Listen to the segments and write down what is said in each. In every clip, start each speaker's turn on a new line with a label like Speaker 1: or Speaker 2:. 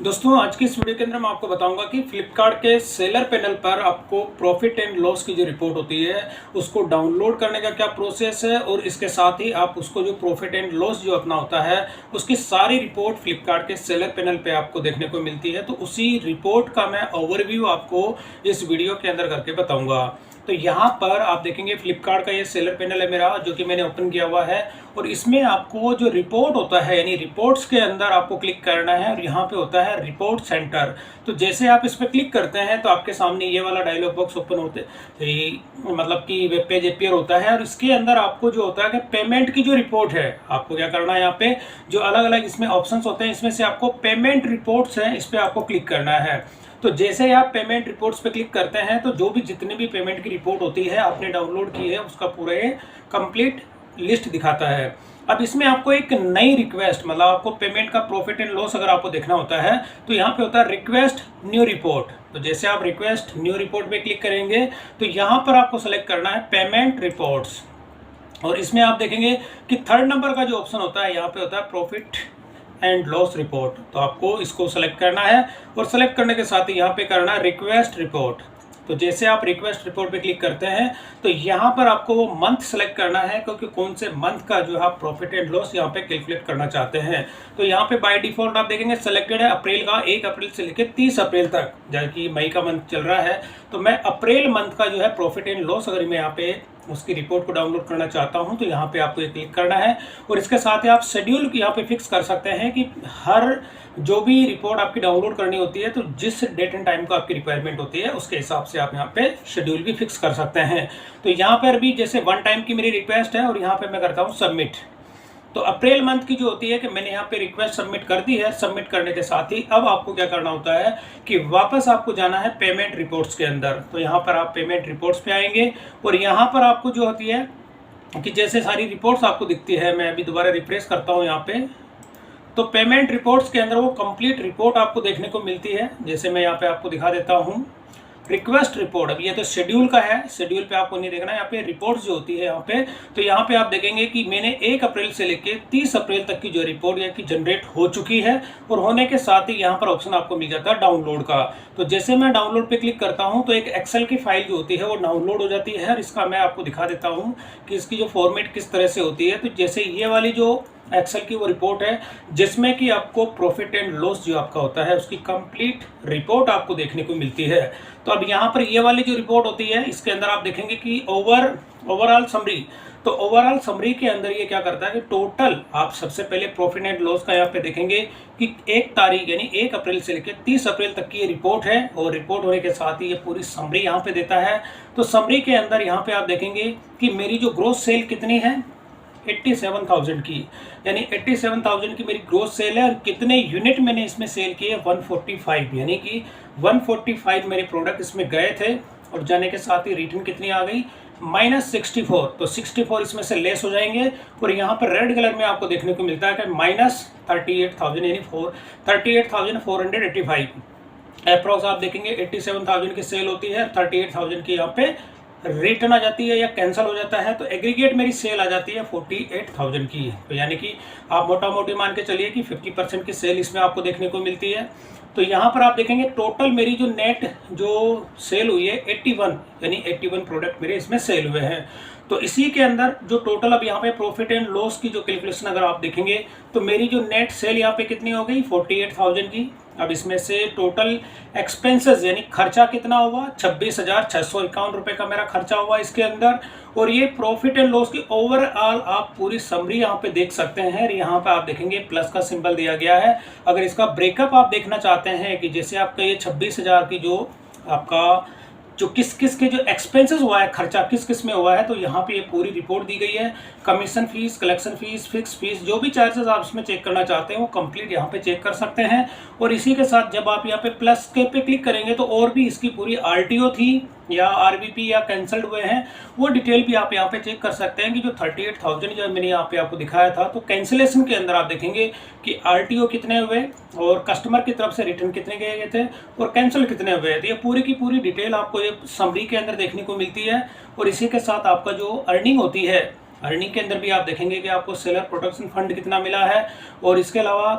Speaker 1: दोस्तों आज की इस वीडियो के अंदर मैं आपको बताऊंगा कि फ्लिपकार्ट के सेलर पैनल पर आपको प्रॉफिट एंड लॉस की जो रिपोर्ट होती है उसको डाउनलोड करने का क्या प्रोसेस है और इसके साथ ही आप उसको जो प्रॉफिट एंड लॉस जो अपना होता है उसकी सारी रिपोर्ट फ्लिपकार्ट के सेलर पैनल पे आपको देखने को मिलती है। तो उसी रिपोर्ट का मैं ओवरव्यू आपको इस वीडियो के अंदर करके बताऊंगा। तो यहाँ पर आप देखेंगे फ्लिपकार्ट का ये सेलर पैनल है मेरा, जो कि मैंने ओपन किया हुआ है और इसमें आपको जो रिपोर्ट होता है यानी रिपोर्ट्स के अंदर आपको क्लिक करना है और यहाँ पे होता है रिपोर्ट सेंटर। तो जैसे आप इस पर क्लिक करते हैं तो आपके सामने ये वाला डायलॉग बॉक्स ओपन होते मतलब कि वेब पेज अपीयर होता है और इसके अंदर आपको जो होता है कि पेमेंट की जो रिपोर्ट है आपको क्या करना है, यहाँ पे जो अलग अलग इसमें ऑप्शंस होते हैं इसमें से आपको पेमेंट रिपोर्ट्स हैं इस पर आपको क्लिक करना है। तो जैसे आप पेमेंट रिपोर्ट्स पे क्लिक करते हैं तो जो भी जितनी भी पेमेंट की रिपोर्ट होती है आपने डाउनलोड की है उसका पूरा ये कंप्लीट लिस्ट दिखाता है। अब इसमें आपको एक नई रिक्वेस्ट मतलब आपको पेमेंट का प्रॉफिट एंड लॉस अगर आपको देखना होता है तो यहाँ पे होता है रिक्वेस्ट न्यू रिपोर्ट। तो जैसे आप रिक्वेस्ट न्यू रिपोर्ट पे क्लिक करेंगे तो यहाँ पर आपको सेलेक्ट करना है पेमेंट रिपोर्ट्स और इसमें आप देखेंगे कि थर्ड नंबर का जो ऑप्शन होता है यहाँ पे होता है प्रॉफिट एंड लॉस रिपोर्ट। तो आपको इसको सेलेक्ट करना है और सेलेक्ट करने के साथ ही यहाँ पे करना है रिक्वेस्ट रिपोर्ट। तो जैसे आप रिक्वेस्ट रिपोर्ट पे क्लिक करते हैं तो यहाँ पर आपको वो मंथ सेलेक्ट करना है क्योंकि कौन से मंथ का जो है आप प्रॉफिट एंड लॉस यहाँ पे कैलकुलेट करना चाहते हैं। तो यहाँ पे बाय डिफॉल्ट आप देखेंगे सेलेक्टेड है अप्रैल का, 1 अप्रैल से लेकर 30 अप्रैल तक, जबकि मई का मंथ चल रहा है। तो मैं अप्रैल मंथ का जो है प्रॉफिट एंड लॉस अगर मैं यहाँ पे उसकी रिपोर्ट को डाउनलोड करना चाहता हूं तो यहाँ पे आपको ये क्लिक करना है और इसके साथ ही आप शेड्यूल यहाँ पे फिक्स कर सकते हैं कि हर जो भी रिपोर्ट आपकी डाउनलोड करनी होती है तो जिस डेट एंड टाइम को आपकी रिक्वायरमेंट होती है उसके हिसाब से आप यहाँ पे शेड्यूल भी फिक्स कर सकते हैं। तो यहाँ पर भी जैसे 1 टाइम की मेरी रिक्वेस्ट है और यहाँ पे मैं करता हूँ सबमिट। तो अप्रैल मंथ की जो होती है कि मैंने यहाँ पे रिक्वेस्ट सबमिट कर दी है, सबमिट करने के साथ ही अब आपको क्या करना होता है कि वापस आपको जाना है पेमेंट रिपोर्ट्स के अंदर। तो यहाँ पर आप पेमेंट रिपोर्ट्स पे आएंगे और यहाँ पर आपको जो होती है कि जैसे सारी रिपोर्ट्स आपको दिखती है, मैं अभी दोबारा रिफ्रेश करता हूँ यहाँ पे, तो पेमेंट रिपोर्ट्स के अंदर वो कंप्लीट रिपोर्ट आपको देखने को मिलती है। जैसे मैं यहाँ पे आपको दिखा देता हूँ रिक्वेस्ट रिपोर्ट। अब ये तो शेड्यूल का है, शेड्यूल पे आपको नहीं देखना है, यहाँ पे रिपोर्ट्स जो होती है यहाँ पे, तो यहाँ पे आप देखेंगे कि मैंने 1 अप्रैल से लेके 30 अप्रैल तक की जो रिपोर्ट है कि जनरेट हो चुकी है और होने के साथ ही यहाँ पर ऑप्शन आपको मिल जाता है डाउनलोड का। तो जैसे मैं डाउनलोड पे क्लिक करता हूँ तो एक एक्सेल की फाइल जो होती है वो डाउनलोड हो जाती है और इसका मैं आपको दिखा देता हूँ कि इसकी जो फॉर्मेट किस तरह से होती है। तो जैसे ये वाली जो एक्सेल की वो रिपोर्ट है जिसमें कि आपको प्रॉफिट एंड लॉस जो आपका होता है उसकी कंप्लीट रिपोर्ट आपको देखने को मिलती है। तो अब यहाँ पर ये वाली जो रिपोर्ट होती है इसके अंदर आप देखेंगे कि ओवरऑल समरी। तो ओवरऑल समरी के अंदर ये क्या करता है कि टोटल आप सबसे पहले प्रॉफिट एंड लॉस का यहाँ पे देखेंगे कि 1 तारीख यानी 1 अप्रैल से लेकर 30 अप्रैल तक की ये रिपोर्ट है और रिपोर्ट होने के साथ ही ये पूरी समरी यहाँ पे देता है। तो समरी के अंदर यहाँ पे आप देखेंगे कि मेरी जो ग्रोस सेल कितनी है 87,000 की, यानी 87,000 की मेरी ग्रोस सेल है और कितने यूनिट मैंने इसमें सेल किए 145, यानी कि 145 मेरे प्रोडक्ट इसमें गए थे और जाने के साथ ही रिटर्न कितनी आ गई -64। तो 64 इसमें से लेस हो जाएंगे और यहाँ पर रेड कलर में आपको देखने को मिलता है कि -38,000 यानी 38,485 अप्रॉक्स आप देखेंगे 87,000 की सेल होती है, 38,000 की यहाँ पे रिटर्न आ जाती है या कैंसिल हो जाता है। तो एग्रीगेट मेरी सेल आ जाती है 48,000 की। तो यानी कि आप मोटा मोटी मान के चलिए कि 50% की सेल इसमें आपको देखने को मिलती है। तो यहाँ पर आप देखेंगे टोटल मेरी जो नेट जो सेल हुई है 81, यानी 81 प्रोडक्ट मेरे इसमें सेल हुए हैं। तो इसी के अंदर जो टोटल अब यहाँ पे प्रॉफिट एंड लॉस की जो कैलकुलेशन अगर आप देखेंगे तो मेरी जो नेट सेल यहाँ पे कितनी हो गई 48,000 की। अब इसमें से टोटल एक्सपेंसेस यानी खर्चा कितना हुआ 26,651 रुपये का मेरा खर्चा हुआ इसके अंदर। और ये प्रॉफिट एंड लॉस की ओवरऑल आप पूरी समरी यहाँ पे देख सकते हैं। यहाँ पे आप देखेंगे प्लस का सिंबल दिया गया है। अगर इसका ब्रेकअप आप देखना चाहते हैं कि जैसे आपका ये 26,000 की जो आपका जो किस किस के जो एक्सपेंसेस हुआ है, खर्चा किस किस में हुआ है, तो यहाँ पे ये पूरी रिपोर्ट दी गई है। Commission fees, collection fees, fix fees, जो भी चार्जेस आप इसमें चेक करना चाहते हैं वो कंप्लीट यहाँ पे चेक कर सकते हैं। और इसी के साथ जब आप यहाँ पे प्लस के पे क्लिक करेंगे तो और भी इसकी पूरी आरटीओ थी या आरवीपी या कैंसल्ड हुए हैं वो डिटेल भी आप यहाँ पे चेक कर सकते हैं कि जो 38,000 जो मैंने यहाँ पे आपको दिखाया था तो कैंसिलेशन के अंदर आप देखेंगे कि आरटीओ कितने हुए और कस्टमर की तरफ से रिटर्न कितने गए थे और कैंसिल कितने हुए थे। ये पूरी की पूरी डिटेल आपको ये समरी के अंदर देखने को मिलती है। और इसी के साथ आपका जो अर्निंग होती है, अर्निंग के अंदर भी आप देखेंगे कि आपको सेलर प्रोटेक्शन फंड कितना मिला है और इसके अलावा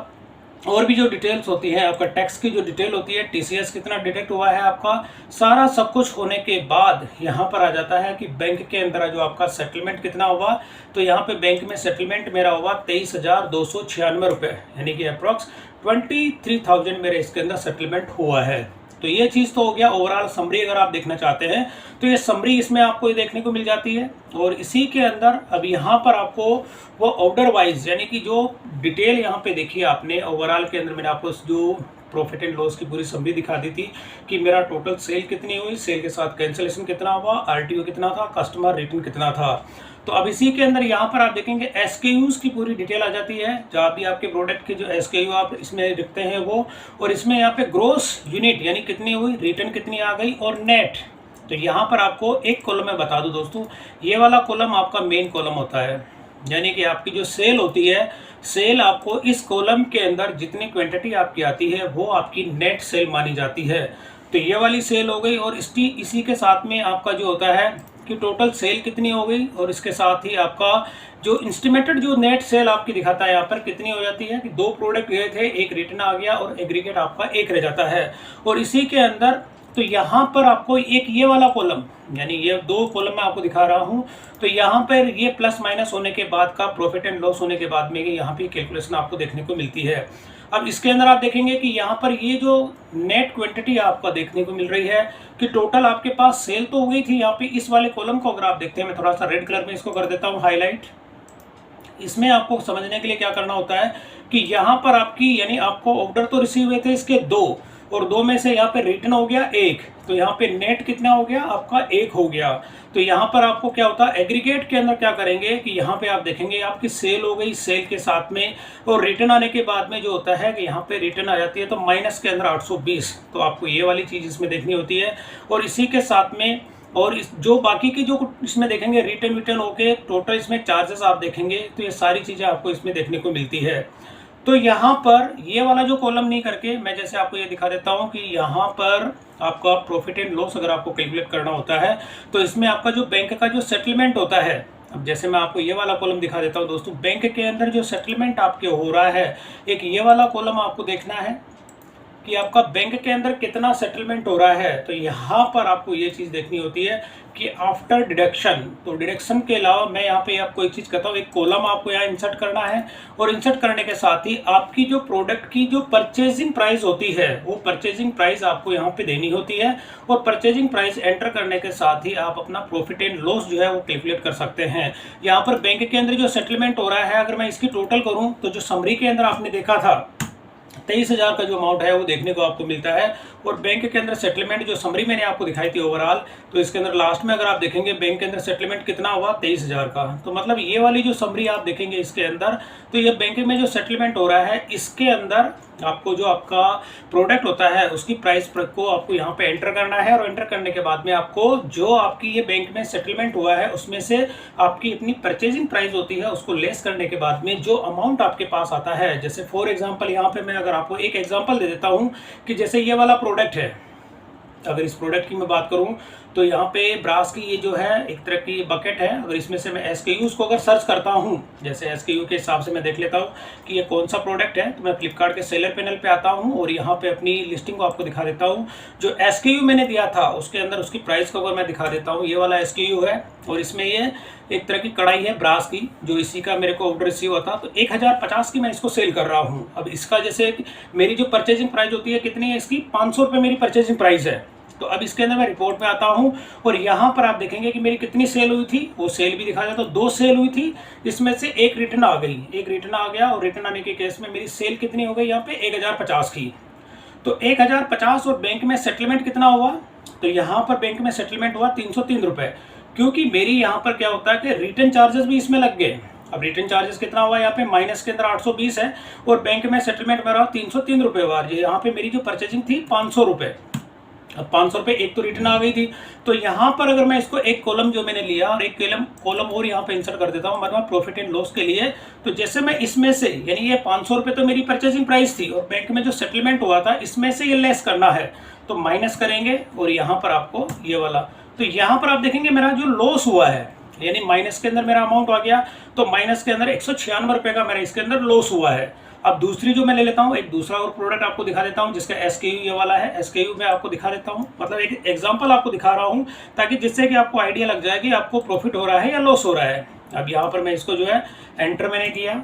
Speaker 1: और भी जो डिटेल्स होती है, आपका टैक्स की जो डिटेल होती है, टीसीएस कितना डिडक्ट हुआ है आपका, सारा सब कुछ होने के बाद यहाँ पर आ जाता है कि बैंक के अंदर जो आपका सेटलमेंट कितना हुआ। तो यहाँ पे बैंक में सेटलमेंट मेरा हुआ 23,296 रुपये, यानी कि अप्रॉक्स 23,000 मेरे इसके अंदर सेटलमेंट हुआ है। तो ये चीज़ तो हो गया ओवरऑल समरी। अगर आप देखना चाहते हैं तो ये समरी इसमें आपको ये देखने को मिल जाती है। और इसी के अंदर अब यहाँ पर आपको वो ऑर्डर वाइज, यानी कि जो डिटेल यहाँ पे देखिए आपने ओवरऑल के अंदर, मैंने आपको जो प्रॉफिट एंड लॉस की पूरी समरी दिखा दी थी कि मेरा टोटल सेल कितनी हुई, सेल के साथ कैंसिलेशन कितना हुआ, आरटीओ कितना था, कस्टमर रिटर्न कितना था। तो अब इसी के अंदर यहाँ पर आप देखेंगे एसकेयूज की पूरी डिटेल आ जाती है, जहाँ भी आपके प्रोडक्ट के जो एसकेयू आप इसमें दिखते हैं वो, और इसमें यहाँ पे ग्रोस यूनिट यानी कितनी हुई, रिटर्न कितनी आ गई, और नेट। तो यहाँ पर आपको एक कॉलम में बता दूं दोस्तों, ये वाला कॉलम आपका मेन कॉलम होता है, यानी कि आपकी जो सेल होती है, सेल आपको इस कॉलम के अंदर जितनी क्वांटिटी आपकी आती है वो आपकी नेट सेल मानी जाती है। तो ये वाली सेल हो गई, और इसी के साथ में आपका जो होता है कि टोटल सेल कितनी हो गई, और इसके साथ ही आपका जो इंस्टीमेटेड जो नेट सेल आपकी दिखाता है यहाँ पर कितनी हो जाती है कि 2 प्रोडक्ट गए थे, एक रिटर्न आ गया और एग्रीगेट आपका 1 रह जाता है। और इसी के अंदर तो यहाँ पर आपको एक ये वाला कॉलम, यानी ये 2 कॉलम मैं आपको दिखा रहा हूँ, तो यहाँ पर ये प्लस माइनस होने के बाद का प्रॉफिट एंड लॉस होने के बाद में यहाँ पे कैलकुलेशन आपको देखने को मिलती है। अब इसके अंदर आप देखेंगे कि यहाँ पर ये जो नेट क्वांटिटी आपका देखने को मिल रही है कि टोटल आपके पास सेल तो हो गई थी। यहाँ पे इस वाले कॉलम को अगर आप देखते हैं, मैं थोड़ा सा रेड कलर में इसको कर देता हूँ हाईलाइट। इसमें आपको समझने के लिए क्या करना होता है कि यहाँ पर आपकी, यानी आपको ऑर्डर तो रिसीव हुए थे इसके 2, और 2 में से यहाँ पे रिटर्न हो गया 1, तो यहाँ पे नेट कितना हो गया आपका 1 हो गया। तो यहाँ पर आपको क्या होता है, एग्रीगेट के अंदर क्या करेंगे कि यहाँ पे आप देखेंगे आपकी सेल हो गई, सेल के साथ में और रिटर्न आने के बाद में जो होता है कि यहाँ पे रिटर्न आ जाती है, तो माइनस के अंदर 820, तो आपको ये वाली चीज़ इसमें देखनी होती है। और इसी के साथ में और जो बाकी की जो इसमें देखेंगे रिटर्न होके टोटल इसमें चार्जेस आप देखेंगे, तो ये सारी चीज़ें आपको इसमें देखने को मिलती है। तो यहाँ पर ये वाला जो कॉलम नहीं करके मैं जैसे आपको ये दिखा देता हूँ कि यहाँ पर आपका प्रॉफिट एंड लॉस अगर आपको कैलकुलेट करना होता है तो इसमें आपका जो बैंक का जो सेटलमेंट होता है, अब जैसे मैं आपको ये वाला कॉलम दिखा देता हूँ दोस्तों, बैंक के अंदर जो सेटलमेंट आपके हो रहा है, एक ये वाला कॉलम आपको देखना है कि आपका बैंक के अंदर कितना सेटलमेंट हो रहा है। तो यहाँ पर आपको ये चीज़ देखनी होती है कि आफ्टर डिडक्शन, तो डिडक्शन के अलावा मैं यहाँ पे आपको एक चीज़ कहता हूँ, एक कॉलम आपको यहाँ इंसर्ट करना है, और इंसर्ट करने के साथ ही आपकी जो प्रोडक्ट की जो परचेजिंग प्राइस होती है वो परचेजिंग प्राइस आपको यहाँ पे देनी होती है, और परचेजिंग प्राइस एंटर करने के साथ ही आप अपना प्रॉफिट एंड लॉस जो है वो कैलकुलेट कर सकते हैं। यहाँ पर बैंक के अंदर जो सेटलमेंट हो रहा है, अगर मैं इसकी टोटल करूँ तो जो समरी के अंदर आपने देखा था 23,000 का जो अमाउंट है वो देखने को आपको मिलता है। और बैंक के अंदर सेटलमेंट जो समरी मैंने आपको दिखाई थी ओवरऑल, तो इसके अंदर लास्ट में अगर आप देखेंगे बैंक के अंदर सेटलमेंट कितना हुआ 23,000 का। तो मतलब ये वाली जो समरी आप देखेंगे इसके अंदर, तो ये बैंक में जो सेटलमेंट हो रहा है इसके अंदर आपको जो आपका प्रोडक्ट होता है उसकी प्राइस को आपको यहाँ पे एंटर करना है, और एंटर करने के बाद में आपको जो आपकी ये बैंक में सेटलमेंट हुआ है उसमें से आपकी अपनी परचेजिंग प्राइस होती है उसको लेस करने के बाद में जो अमाउंट आपके पास आता है, जैसे फॉर एग्जांपल यहाँ पे मैं अगर आपको एक एग्जांपल दे देता हूँ कि जैसे ये वाला प्रोडक्ट है, अगर इस प्रोडक्ट की मैं बात करूं तो यहाँ पे ब्रास की ये जो है एक तरह की बकेट है, अगर इसमें से मैं एसकेयूज को अगर सर्च करता हूँ, जैसे एसकेयू के हिसाब से मैं देख लेता हूँ कि ये कौन सा प्रोडक्ट है, तो मैं फ्लिपकार्ट के सेलर पैनल पे आता हूँ और यहाँ पे अपनी लिस्टिंग को आपको दिखा देता हूँ। जो एसकेयू मैंने दिया था उसके अंदर उसकी प्राइस को अगर मैं दिखा देता हूँ, ये वाला एसकेयू है और इसमें ये एक तरह की कढ़ाई है ब्रास की, जो इसी का मेरे को ऑर्डर रिसीव हुआ था, तो 1050 की मैं इसको सेल कर रहा हूँ। अब इसका जैसे मेरी जो परचेजिंग प्राइस होती है कितनी है इसकी, 500 रुपये मेरी परचेजिंग प्राइस है। तो अब इसके अंदर मैं रिपोर्ट में आता हूं और यहाँ पर आप देखेंगे कि मेरी कितनी सेल हुई थी, वो सेल भी दिखा जाता है। तो 2 सेल हुई थी, इसमें से एक रिटर्न आ गई, एक रिटर्न आ गया, और रिटर्न आने के केस में मेरी सेल कितनी हो गई यहाँ पे 1050 की। तो 1050 और बैंक में सेटलमेंट कितना हुआ, तो यहाँ पर बैंक में सेटलमेंट हुआ 303 रुपये, क्योंकि मेरी यहाँ पर क्या होता है कि रिटर्न चार्जेस भी इसमें लग गए। अब रिटर्न चार्जेस कितना हुआ यहाँ पे, माइनस के अंदर 820 है, और बैंक में सेटलमेंट मेरा 303 रुपये हुआ। यहाँ पे मेरी जो परचेजिंग थी 500 रुपये, अब 500 रुपये एक तो रिटर्न आ गई थी। तो यहाँ पर अगर मैं इसको एक कॉलम जो मैंने लिया और एक कॉलम और यहाँ पे इंसर्ट कर देता हूँ मतलब प्रॉफिट एंड लॉस के लिए, तो जैसे मैं इसमें से, यानी ये 500 रुपये तो मेरी परचेजिंग प्राइस थी और बैंक में जो सेटलमेंट हुआ था इसमें से ये लेस करना है, तो माइनस करेंगे और यहाँ पर आपको ये वाला, तो यहाँ पर आप देखेंगे मेरा जो लॉस हुआ है, यानी माइनस के अंदर मेरा अमाउंट आ गया, तो माइनस के अंदर 196 रुपये का मेरा इसके अंदर लॉस हुआ है। अब दूसरी जो मैं ले लेता हूँ, एक दूसरा और प्रोडक्ट आपको दिखा देता हूँ जिसका SKU ये वाला है। SKU मैं आपको दिखा देता हूँ, मतलब एक एग्जांपल आपको दिखा रहा हूँ ताकि जिससे कि आपको आइडिया लग जाए कि आपको प्रॉफिट हो रहा है या लॉस हो रहा है। अब यहाँ पर मैं इसको जो है एंटर मैंने किया,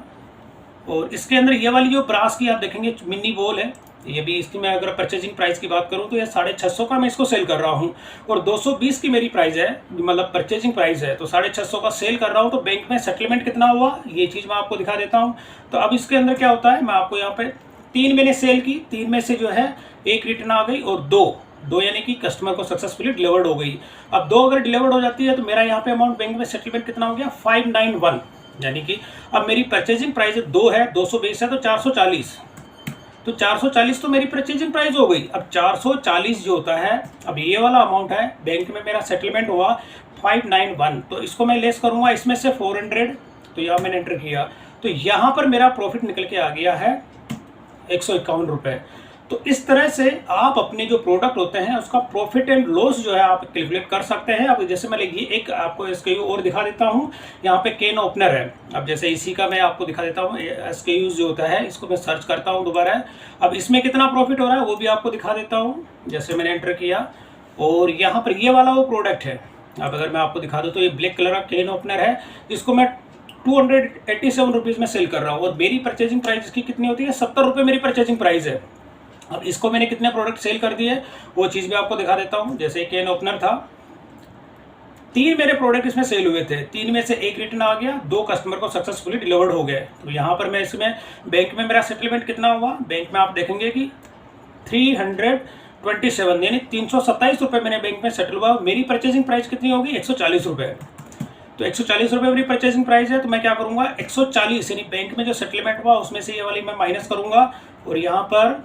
Speaker 1: और इसके अंदर ये वाली जो ब्रास की आप देखेंगे मिनी बॉल है, ये भी इसकी मैं अगर परचेजिंग प्राइस की बात करूं तो ये 650 का मैं इसको सेल कर रहा हूं, और 220 की मेरी प्राइस है, मतलब परचेजिंग प्राइस है, तो 650 का सेल कर रहा हूं। तो बैंक में सेटलमेंट कितना हुआ ये चीज़ मैं आपको दिखा देता हूं। तो अब इसके अंदर क्या होता है, मैं आपको यहाँ पे 3 मैंने सेल की, 3 में से जो है 1 रिटर्न आ गई और 2 यानी कि कस्टमर को सक्सेसफुली डिलीवर्ड हो गई। अब 2 अगर डिलीवर्ड हो जाती है तो मेरा यहाँ पे अमाउंट बैंक में सेटलमेंट कितना हो गया, 591, यानी कि अब मेरी परचेजिंग प्राइस 2 है, 220 है तो 440, तो 440 तो मेरी परचेजिंग प्राइस हो गई। अब 440 जो होता है, अब ये वाला अमाउंट है, बैंक में मेरा सेटलमेंट हुआ 591, तो इसको मैं लेस करूंगा इसमें से 400, तो यहाँ मैंने एंटर किया, तो यहाँ पर मेरा प्रॉफिट निकल के आ गया है 151 रुपये। तो इस तरह से आप अपने जो प्रोडक्ट होते हैं उसका प्रॉफिट एंड लॉस जो है आप कैलकुलेट कर सकते हैं। अब जैसे मैं लिखिए एक आपको SKU और दिखा देता हूँ, यहाँ पे कैन ओपनर है। अब जैसे इसी का मैं आपको दिखा देता हूँ, SKUs जो होता है इसको मैं सर्च करता हूँ दोबारा। अब इसमें कितना प्रॉफिट हो रहा है वो भी आपको दिखा देता हूँ, जैसे मैंने एंटर किया, और यहाँ पर ये वाला वो प्रोडक्ट है। अब अगर मैं आपको दिखा दूँ तो ये ब्लैक कलर का कैन ओपनर है, जिसको मैं 287 रुपीज़ में सेल कर रहा हूँ, और मेरी परचेजिंग प्राइस इसकी कितनी होती है, 70 रुपये मेरी परचेजिंग प्राइस है। अब इसको मैंने कितने प्रोडक्ट सेल कर दिए वो चीज़ भी आपको दिखा देता हूँ। जैसे कैन ओपनर था, 3 मेरे प्रोडक्ट इसमें सेल हुए थे, 3 में से 1 रिटर्न आ गया, 2 कस्टमर को सक्सेसफुली डिलीवर्ड हो गए। तो यहाँ पर मैं इसमें बैंक में मेरा सेटलमेंट कितना हुआ, बैंक में आप देखेंगे कि 327 यानी 327 रुपये मैंने बैंक में सेटल हुआ। मेरी परचेजिंग प्राइस कितनी होगी, 140 रुपये। तो 140 रुपये मेरी परचेजिंग प्राइस है, तो मैं क्या करूँगा 140 यानी बैंक में जो सेटलमेंट हुआ उसमें से ये वाली मैं माइनस करूँगा, और यहाँ पर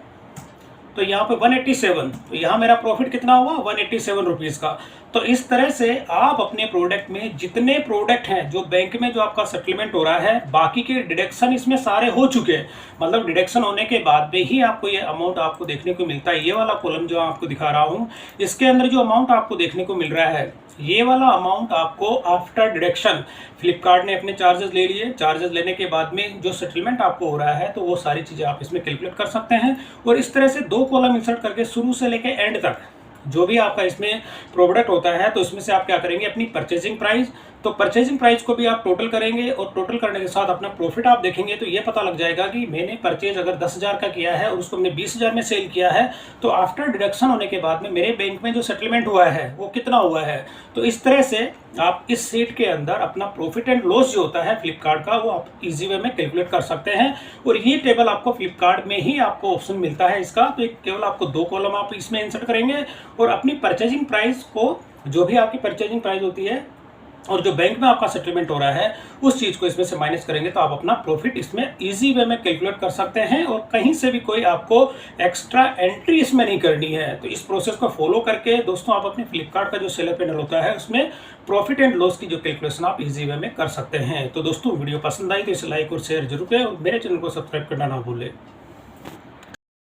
Speaker 1: तो यहाँ पे 187, तो यहाँ मेरा प्रॉफिट कितना हुआ 187 रुपीज़ का। तो इस तरह से आप अपने प्रोडक्ट में जितने प्रोडक्ट हैं जो बैंक में जो आपका सेटलमेंट हो रहा है, बाकी के डिडक्शन इसमें सारे हो चुके हैं, मतलब डिडक्शन होने के बाद में ही आपको ये अमाउंट आपको देखने को मिलता है। ये वाला कॉलम जो आपको दिखा रहा हूँ, इसके अंदर जो अमाउंट आपको देखने को मिल रहा है, ये वाला अमाउंट आपको आफ्टर डिडक्शन, फ्लिपकार्ट ने अपने चार्जेस ले लिए, चार्जेस लेने के बाद में जो सेटलमेंट आपको हो रहा है, तो वो सारी चीज़ें आप इसमें कैलकुलेट कर सकते हैं। और इस तरह से 2 कॉलम इंसर्ट करके शुरू से लेके एंड तक जो भी आपका इसमें प्रोडक्ट होता है, तो इसमें से आप क्या करेंगे अपनी परचेजिंग प्राइस, तो परचेजिंग प्राइस को भी आप टोटल करेंगे, और टोटल करने के साथ अपना प्रॉफिट आप देखेंगे तो ये पता लग जाएगा कि मैंने परचेज अगर 10,000 का किया है और उसको हमने 20,000 में सेल किया है, तो आफ्टर डिडक्शन होने के बाद में मेरे बैंक में जो सेटलमेंट हुआ है वो कितना हुआ है। तो इस तरह से आप इस सीट के अंदर अपना प्रॉफिट एंड लॉस जो होता है फ्लिपकार्ट का, वो आप इजी वे में कैलकुलेट कर सकते हैं। और ये टेबल आपको फ्लिपकार्ट में ही आपको ऑप्शन मिलता है इसका, तो एक केवल आपको 2 कॉलम आप इसमें इंसर्ट करेंगे, और अपनी परचेजिंग प्राइस को, जो भी आपकी परचेजिंग प्राइस होती है और जो बैंक में आपका सेटलमेंट हो रहा है, उस चीज़ को इसमें से माइनस करेंगे, तो आप अपना प्रॉफिट इसमें इजी वे में कैलकुलेट कर सकते हैं, और कहीं से भी कोई आपको एक्स्ट्रा एंट्री इसमें नहीं करनी है। तो इस प्रोसेस को फॉलो करके दोस्तों आप अपने फ्लिपकार्ट का जो सेलर पैनल होता है उसमें प्रॉफिट एंड लॉस की जो कैलकुलेशन आप इजी वे में कर सकते हैं। तो दोस्तों वीडियो पसंद आई तो इसे लाइक और शेयर जरूर करें, और मेरे चैनल को सब्सक्राइब करना ना भूलें।